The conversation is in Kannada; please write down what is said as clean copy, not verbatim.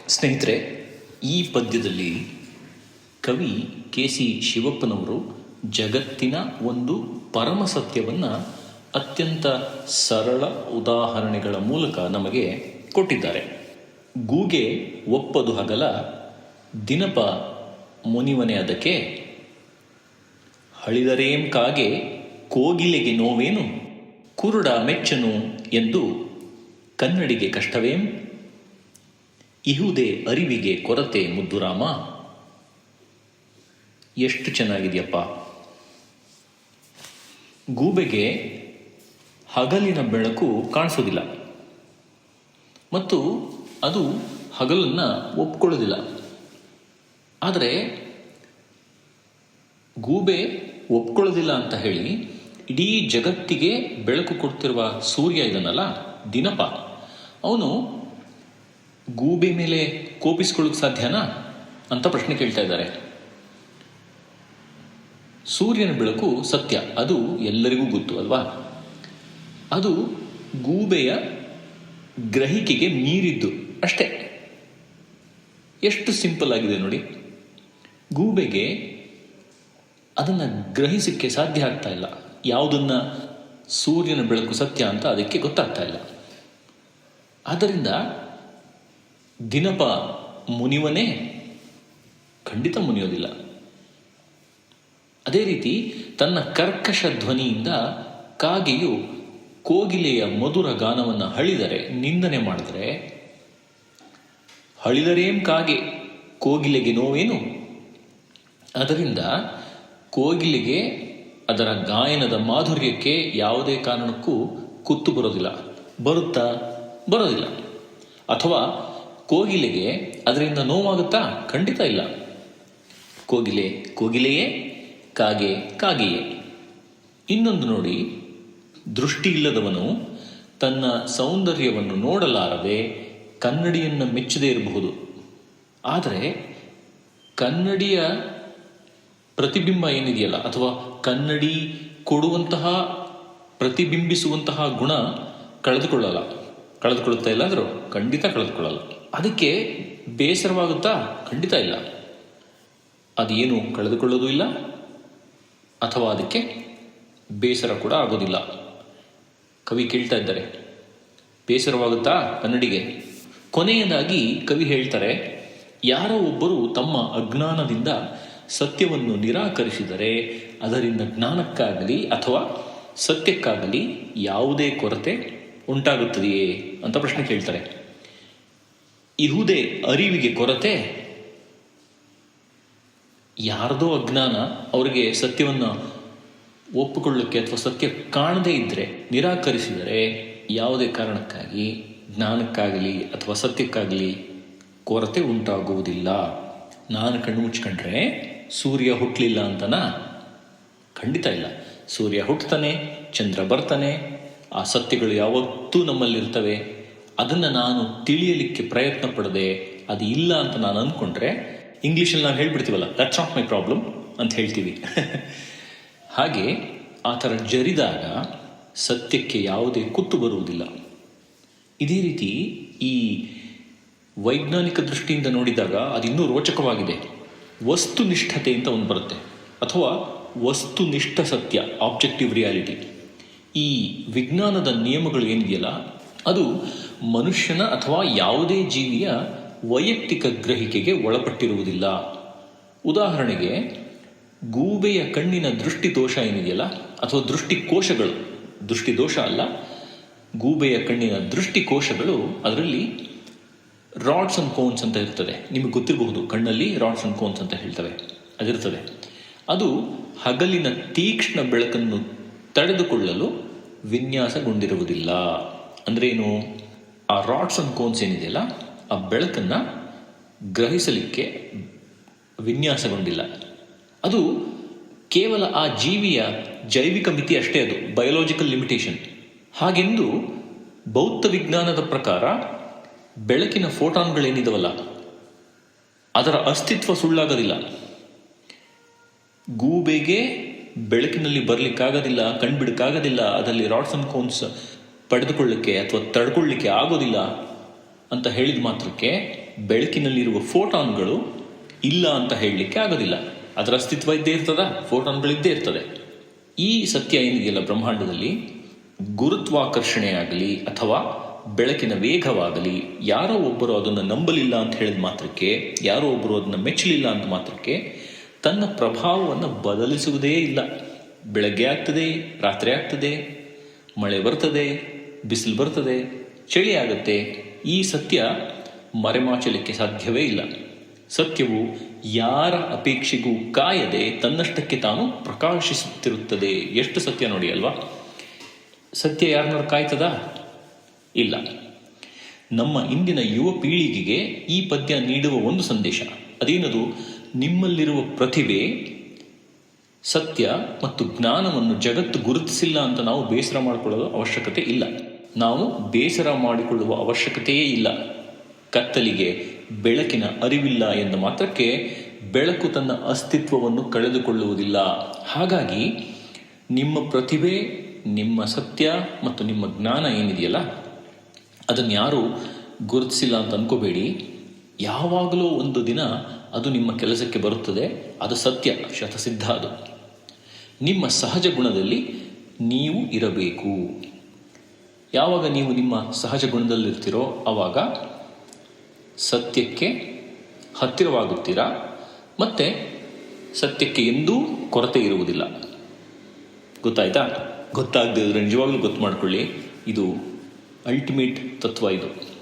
ಸ್ನೇಹಿತರೆ, ಈ ಪದ್ಯದಲ್ಲಿ ಕವಿ ಕೆ.ಸಿ. ಶಿವಪ್ಪನವರು ಜಗತ್ತಿನ ಒಂದು ಪರಮ ಸತ್ಯವನ್ನು ಅತ್ಯಂತ ಸರಳ ಉದಾಹರಣೆಗಳ ಮೂಲಕ ನಮಗೆ ಕೊಟ್ಟಿದ್ದಾರೆ. ಗೂಗೆ ಒಪ್ಪದು ಹಗಲ, ದಿನಪ ಮುನಿವನೆ ಅದಕ್ಕೆ, ಹಳಿದರೇಂ ಕಾಗೆ ಕೋಗಿಲೆಗೆ ನೋವೇನು, ಕುರುಡ ಮೆಚ್ಚನು ಎಂದು ಕನ್ನಡಿಗೆ ಕಷ್ಟವೇಂ, ಇಹುದೇ ಅರಿವಿಗೆ ಕೊರತೆ ಮುದ್ದುರಾಮ. ಎಷ್ಟು ಚೆನ್ನಾಗಿದೆಯಪ್ಪ. ಗೂಬೆಗೆ ಹಗಲಿನ ಬೆಳಕು ಕಾಣಿಸೋದಿಲ್ಲ ಮತ್ತು ಅದು ಹಗಲನ್ನು ಒಪ್ಕೊಳ್ಳೋದಿಲ್ಲ. ಆದರೆ ಗೂಬೆ ಒಪ್ಕೊಳ್ಳೋದಿಲ್ಲ ಅಂತ ಹೇಳಿ ಇಡೀ ಜಗತ್ತಿಗೆ ಬೆಳಕು ಕೊಡ್ತಿರುವ ಸೂರ್ಯ ಇದನ್ನಲ್ಲ, ದಿನಪ, ಅವನು ಗೂಬೆ ಮೇಲೆ ಕೋಪಿಸ್ಕೊಳ್ಳೋಕೆ ಸಾಧ್ಯನಾ ಅಂತ ಪ್ರಶ್ನೆ ಕೇಳ್ತಾ ಇದ್ದಾರೆ. ಸೂರ್ಯನ ಬೆಳಕು ಸತ್ಯ, ಅದು ಎಲ್ಲರಿಗೂ ಗೊತ್ತು ಅಲ್ವಾ. ಅದು ಗೂಬೆಯ ಗ್ರಹಿಕೆಗೆ ಮೀರಿದ್ದು ಅಷ್ಟೇ. ಎಷ್ಟು ಸಿಂಪಲ್ ಆಗಿದೆ ನೋಡಿ. ಗೂಬೆಗೆ ಅದನ್ನು ಗ್ರಹಿಸಕ್ಕೆ ಸಾಧ್ಯ ಆಗ್ತಾ ಇಲ್ಲ. ಯಾವುದನ್ನ ಸೂರ್ಯನ ಬೆಳಕು ಸತ್ಯ ಅಂತ ಅದಕ್ಕೆ ಗೊತ್ತಾಗ್ತಾ ಇಲ್ಲ. ಆದ್ದರಿಂದ ದಿನಪ ಮುನಿವನೇ ಖಂಡಿತ ಮುನಿಯೋದಿಲ್ಲ. ಅದೇ ರೀತಿ ತನ್ನ ಕರ್ಕಶ ಧ್ವನಿಯಿಂದ ಕಾಗೆಯು ಕೋಗಿಲೆಯ ಮಧುರ ಗಾನವನ್ನು ಹಳಿದರೆ, ನಿಂದನೆ ಮಾಡಿದರೆ, ಹಳಿದರೇಂ ಕಾಗೆ ಕೋಗಿಲೆಗೆ ನೋವೇನು, ಅದರಿಂದ ಕೋಗಿಲೆಗೆ ಅದರ ಗಾಯನದ ಮಾಧುರ್ಯಕ್ಕೆ ಯಾವುದೇ ಕಾರಣಕ್ಕೂ ಕುತ್ತು ಬರೋದಿಲ್ಲ. ಬರುತ್ತಾ? ಬರೋದಿಲ್ಲ. ಅಥವಾ ಕೋಗಿಲೆಗೆ ಅದರಿಂದ ನೋವಾಗುತ್ತಾ? ಖಂಡಿತ ಇಲ್ಲ. ಕೋಗಿಲೆ ಕೋಗಿಲೆಯೇ, ಕಾಗೆ ಕಾಗೆಯೇ. ಇನ್ನೊಂದು ನೋಡಿ, ದೃಷ್ಟಿ ಇಲ್ಲದವನು ತನ್ನ ಸೌಂದರ್ಯವನ್ನು ನೋಡಲಾರದೆ ಕನ್ನಡಿಯನ್ನು ಮೆಚ್ಚದೇ ಇರಬಹುದು. ಆದರೆ ಕನ್ನಡಿಯ ಪ್ರತಿಬಿಂಬ ಏನಿದೆಯಲ್ಲ, ಅಥವಾ ಕನ್ನಡಿ ಕೊಡುವಂತಹ ಪ್ರತಿಬಿಂಬಿಸುವಂತಹ ಗುಣ ಕಳೆದುಕೊಳ್ಳುತ್ತಾ ಇಲ್ಲಾದರೂ ಖಂಡಿತ ಕಳೆದುಕೊಳ್ಳಲ್ಲ. ಅದಕ್ಕೆ ಬೇಸರವಾಗುತ್ತಾ? ಖಂಡಿತ ಇಲ್ಲ. ಅದೇನು ಕಳೆದುಕೊಳ್ಳೋದು ಇಲ್ಲ, ಅಥವಾ ಅದಕ್ಕೆ ಬೇಸರ ಕೂಡ ಆಗೋದಿಲ್ಲ. ಕವಿ ಕೇಳ್ತಾ ಇದ್ದಾರೆ, ಬೇಸರವಾಗುತ್ತಾ ಕನ್ನಡಿಗೆ? ಕೊನೆಯದಾಗಿ ಕವಿ ಹೇಳ್ತಾರೆ, ಯಾರೋ ಒಬ್ಬರು ತಮ್ಮ ಅಜ್ಞಾನದಿಂದ ಸತ್ಯವನ್ನು ನಿರಾಕರಿಸಿದರೆ ಅದರಿಂದ ಜ್ಞಾನಕ್ಕಾಗಲಿ ಅಥವಾ ಸತ್ಯಕ್ಕಾಗಲಿ ಯಾವುದೇ ಕೊರತೆ ಉಂಟಾಗುತ್ತದೆಯೇ ಅಂತ ಪ್ರಶ್ನೆ ಕೇಳ್ತಾರೆ. ಇಹುದೇ ಅರಿವಿಗೆ ಕೊರತೆ. ಯಾರದೋ ಅಜ್ಞಾನ ಅವರಿಗೆ ಸತ್ಯವನ್ನು ಒಪ್ಪಿಕೊಳ್ಳಕ್ಕೆ ಅಥವಾ ಸತ್ಯ ಕಾಣದೇ ಇದ್ದರೆ, ನಿರಾಕರಿಸಿದರೆ ಯಾವುದೇ ಕಾರಣಕ್ಕಾಗಿ ಜ್ಞಾನಕ್ಕಾಗಲಿ ಅಥವಾ ಸತ್ಯಕ್ಕಾಗಲಿ ಕೊರತೆ ಉಂಟಾಗುವುದಿಲ್ಲ. ನಾನು ಕಣ್ಣು ಮುಚ್ಕೊಂಡ್ರೆ ಸೂರ್ಯ ಹುಟ್ಟಲಿಲ್ಲ ಅಂತನಾ? ಖಂಡಿತ ಇಲ್ಲ. ಸೂರ್ಯ ಹುಟ್ಟುತ್ತಾನೆ, ಚಂದ್ರ ಬರ್ತಾನೆ, ಆ ಸತ್ಯಗಳು ಯಾವತ್ತೂ ನಮ್ಮಲ್ಲಿರ್ತವೆ. ಅದನ್ನು ನಾನು ತಿಳಿಯಲಿಕ್ಕೆ ಪ್ರಯತ್ನ ಪಡದೆ ಅದು ಇಲ್ಲ ಅಂತ ನಾನು ಅಂದ್ಕೊಂಡ್ರೆ, ಇಂಗ್ಲೀಷಲ್ಲಿ ನಾವು ಹೇಳ್ಬಿಡ್ತೀವಲ್ಲ, ದಟ್ಸ್ ನಾಟ್ ಮೈ ಪ್ರಾಬ್ಲಮ್ ಅಂತ ಹೇಳ್ತೀವಿ. ಹಾಗೆ ಆ ಥರ ಜರಿದಾಗ ಸತ್ಯಕ್ಕೆ ಯಾವುದೇ ಕುತ್ತು ಬರುವುದಿಲ್ಲ. ಇದೇ ರೀತಿ ಈ ವೈಜ್ಞಾನಿಕ ದೃಷ್ಟಿಯಿಂದ ನೋಡಿದಾಗ ಅದು ಇನ್ನೂ ರೋಚಕವಾಗಿದೆ. ವಸ್ತುನಿಷ್ಠತೆ ಅಂತ ಒಂದು ಬರುತ್ತೆ, ಅಥವಾ ವಸ್ತುನಿಷ್ಠ ಸತ್ಯ, ಆಬ್ಜೆಕ್ಟಿವ್ ರಿಯಾಲಿಟಿ. ಈ ವಿಜ್ಞಾನದ ನಿಯಮಗಳು ಏನಿದೆಯಲ್ಲ, ಅದು ಮನುಷ್ಯನ ಅಥವಾ ಯಾವುದೇ ಜೀವಿಯ ವೈಯಕ್ತಿಕ ಗ್ರಹಿಕೆಗೆ ಒಳಪಟ್ಟಿರುವುದಿಲ್ಲ. ಉದಾಹರಣೆಗೆ, ಗೂಬೆಯ ಕಣ್ಣಿನ ದೃಷ್ಟಿದೋಷ ಏನಿದೆಯಲ್ಲ, ಅಥವಾ ದೃಷ್ಟಿಕೋಶಗಳು, ದೃಷ್ಟಿದೋಷ ಅಲ್ಲ, ಗೂಬೆಯ ಕಣ್ಣಿನ ದೃಷ್ಟಿಕೋಶಗಳು, ಅದರಲ್ಲಿ ರಾಡ್ಸ್ ಅಂಡ್ ಕೋನ್ಸ್ ಅಂತ ಇರ್ತದೆ. ನಿಮಗೆ ಗೊತ್ತಿರಬಹುದು, ಕಣ್ಣಲ್ಲಿ ರಾಡ್ಸ್ ಅಂಡ್ ಕೋನ್ಸ್ ಅಂತ ಹೇಳ್ತವೆ, ಅದಿರ್ತದೆ. ಅದು ಹಗಲಿನ ತೀಕ್ಷ್ಣ ಬೆಳಕನ್ನು ತಡೆದುಕೊಳ್ಳಲು ವಿನ್ಯಾಸಗೊಂಡಿರುವುದಿಲ್ಲ. ಅಂದ್ರೆ ಏನು? ಆ ರಾಡ್ಸ್ ಅಂಡ್ ಕೋನ್ಸ್ ಏನಿದೆಯಲ್ಲ, ಆ ಬೆಳಕನ್ನು ಗ್ರಹಿಸಲಿಕ್ಕೆ ವಿನ್ಯಾಸಗೊಂಡಿಲ್ಲ. ಅದು ಕೇವಲ ಆ ಜೀವಿಯ ಜೈವಿಕ ಮಿತಿ ಅಷ್ಟೇ, ಅದು ಬಯೋಲಾಜಿಕಲ್ ಲಿಮಿಟೇಷನ್. ಹಾಗೆಂದು ಭೌತ ವಿಜ್ಞಾನದ ಪ್ರಕಾರ ಬೆಳಕಿನ ಫೋಟಾನ್ಗಳೇನಿದವಲ್ಲ, ಅದರ ಅಸ್ತಿತ್ವ ಸುಳ್ಳಾಗೋದಿಲ್ಲ. ಗೂಬೆಗೆ ಬೆಳಕಿನಲ್ಲಿ ಬರಲಿಕ್ಕಾಗೋದಿಲ್ಲ, ಕಣ್ಬಿಡಕ್ಕಾಗೋದಿಲ್ಲ, ಅದರಲ್ಲಿ ರಾಡ್ಸ್ ಅಂಡ್ ಕೋನ್ಸ್ ಪಡೆದುಕೊಳ್ಳಿಕ್ಕೆ ಅಥವಾ ತಡ್ಕೊಳ್ಳಿಕ್ಕೆ ಆಗೋದಿಲ್ಲ ಅಂತ ಹೇಳಿದ ಮಾತ್ರಕ್ಕೆ ಬೆಳಕಿನಲ್ಲಿರುವ ಫೋಟಾನ್ಗಳು ಇಲ್ಲ ಅಂತ ಹೇಳಲಿಕ್ಕೆ ಆಗೋದಿಲ್ಲ. ಅದರ ಅಸ್ತಿತ್ವ ಇದ್ದೇ ಇರ್ತದ, ಫೋಟಾನ್ಗಳಿದ್ದೇ ಇರ್ತದೆ. ಈ ಸತ್ಯ ಏನಿದೆಯಲ್ಲ ಬ್ರಹ್ಮಾಂಡದಲ್ಲಿ, ಗುರುತ್ವಾಕರ್ಷಣೆ ಆಗಲಿ ಅಥವಾ ಬೆಳಕಿನ ವೇಗವಾಗಲಿ, ಯಾರೋ ಒಬ್ಬರು ಅದನ್ನು ನಂಬಲಿಲ್ಲ ಅಂತ ಹೇಳಿದ ಮಾತ್ರಕ್ಕೆ, ಯಾರೋ ಒಬ್ಬರು ಅದನ್ನು ಮೆಚ್ಚಲಿಲ್ಲ ಅಂತ ಮಾತ್ರಕ್ಕೆ ತನ್ನ ಪ್ರಭಾವವನ್ನು ಬದಲಿಸುವುದೇ ಇಲ್ಲ. ಬೆಳಗ್ಗೆ ಆಗ್ತದೆ, ರಾತ್ರಿ ಆಗ್ತದೆ, ಮಳೆ ಬರ್ತದೆ, ಬಿಸಿಲು ಬರ್ತದೆ, ಚಳಿ ಆಗುತ್ತೆ. ಈ ಸತ್ಯ ಮರೆಮಾಚಲಿಕ್ಕೆ ಸಾಧ್ಯವೇ ಇಲ್ಲ. ಸತ್ಯವು ಯಾರ ಅಪೇಕ್ಷೆಗೂ ಕಾಯದೆ ತನ್ನಷ್ಟಕ್ಕೆ ತಾನು ಪ್ರಕಾಶಿಸುತ್ತಿರುತ್ತದೆ. ಎಷ್ಟು ಸತ್ಯ ನೋಡಿ ಅಲ್ವಾ? ಸತ್ಯ ಯಾರನ್ನಾರು ಕಾಯ್ತದಾ? ಇಲ್ಲ. ನಮ್ಮ ಇಂದಿನ ಯುವ ಪೀಳಿಗೆಗೆ ಈ ಪದ್ಯ ನೀಡುವ ಒಂದು ಸಂದೇಶ, ಅದೇನದು? ನಿಮ್ಮಲ್ಲಿರುವ ಪ್ರತಿಭೆ, ಸತ್ಯ ಮತ್ತು ಜ್ಞಾನವನ್ನು ಜಗತ್ತು ಗುರುತಿಸಿಲ್ಲ ಅಂತ ನಾವು ಬೇಸರ ಮಾಡಿಕೊಳ್ಳುವ ಅವಶ್ಯಕತೆ ಇಲ್ಲ. ನಾವು ಬೇಸರ ಮಾಡಿಕೊಳ್ಳುವ ಅವಶ್ಯಕತೆಯೇ ಇಲ್ಲ. ಕತ್ತಲಿಗೆ ಬೆಳಕಿನ ಅರಿವಿಲ್ಲ ಎಂದ ಮಾತ್ರಕ್ಕೆ ಬೆಳಕು ತನ್ನ ಅಸ್ತಿತ್ವವನ್ನು ಕಳೆದುಕೊಳ್ಳುವುದಿಲ್ಲ. ಹಾಗಾಗಿ ನಿಮ್ಮ ಪ್ರತಿಭೆ, ನಿಮ್ಮ ಸತ್ಯ ಮತ್ತು ನಿಮ್ಮ ಜ್ಞಾನ ಏನಿದೆಯಲ್ಲ, ಅದನ್ನು ಯಾರೂ ಗುರುತಿಸಿಲ್ಲ ಅಂತ ಅನ್ಕೋಬೇಡಿ. ಯಾವಾಗಲೂ ಒಂದು ದಿನ ಅದು ನಿಮ್ಮ ಕೆಲಸಕ್ಕೆ ಬರುತ್ತದೆ. ಅದು ಸತ್ಯ, ಶತಸಿದ್ಧ. ಅದು ನಿಮ್ಮ ಸಹಜ ಗುಣದಲ್ಲಿ ನೀವು ಇರಬೇಕು. ಯಾವಾಗ ನೀವು ನಿಮ್ಮ ಸಹಜ ಗುಣದಲ್ಲಿರ್ತೀರೋ ಆವಾಗ ಸತ್ಯಕ್ಕೆ ಹತ್ತಿರವಾಗುತ್ತೀರಾ, ಮತ್ತು ಸತ್ಯಕ್ಕೆ ಎಂದೂ ಕೊರತೆ ಇರುವುದಿಲ್ಲ. ಗೊತ್ತಾಯ್ತಾ? ಗೊತ್ತಾಗದೇ ಇದ್ರೆ ನಿಜವಾಗ್ಲೂ ಗೊತ್ತು ಮಾಡ್ಕೊಳ್ಳಿ, ಇದು ಅಲ್ಟಿಮೇಟ್ ತತ್ವ ಇದು.